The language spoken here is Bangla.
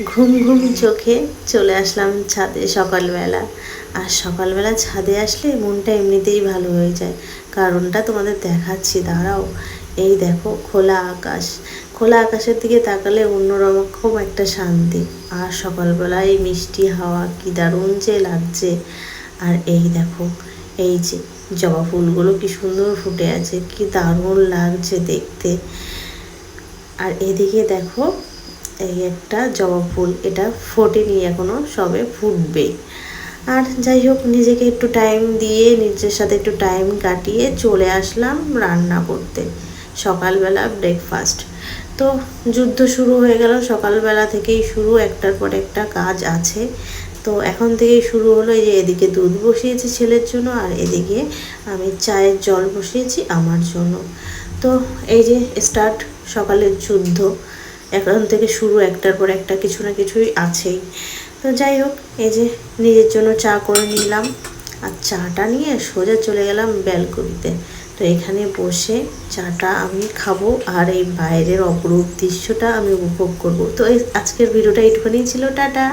ঘুম ঘুম চোখে চলে আসলাম ছাদে সকালবেলা। আর সকালবেলা ছাদে আসলে মনটা এমনিতেই ভালো হয়ে যায়। কারণটা তোমাদের দেখাচ্ছি, দাঁড়াও। এই দেখো খোলা আকাশ, খোলা আকাশের দিকে তাকালে অন্যরকম একটা শান্তি। আর সকালবেলা এই মিষ্টি হাওয়া কি দারুণ যে লাগছে। আর এই দেখো, এই যে জবা ফুলগুলো কি সুন্দর ফুটে আছে, কি দারুণ লাগছে দেখতে। আর এদিকে দেখো, এই একটা জবা ফুল, এটা ফোটেনি এখনো, সবে ফুটবে। আর যাই হোক, নিজেকে একটু টাইম দিয়ে নিজের সাথে একটু টাইম কাটিয়ে চলে আসলাম রান্না করতে। সকালবেলা ব্রেকফাস্ট তো যুদ্ধ শুরু হয়ে গেল, সকালবেলা থেকেই শুরু, একটার পর একটা কাজ আছে। তো এখন থেকেই শুরু হলো। এই যে এদিকে দুধ বসিয়েছি ছেলের জন্য, আর এদিকে আমি চায়ের জল বসিয়েছি আমার জন্য। তো এই যে স্টার্ট সকালের যুদ্ধ, এখন থেকে শুরু, একটার পর একটা কিছু না কিছুই আছেই। তো যাই হোক, এই যে নিজের জন্য চা করে নিলাম, আর চাটা নিয়ে সোজা চলে গেলাম ব্যালকনিতে। তো এখানে বসে চাটা আমি খাবো, আর এই বাইরের অপরূপ দৃশ্যটা আমি উপভোগ করব। তো এই আজকের ভিডিওটা এইটুখানি ছিল, টাটা।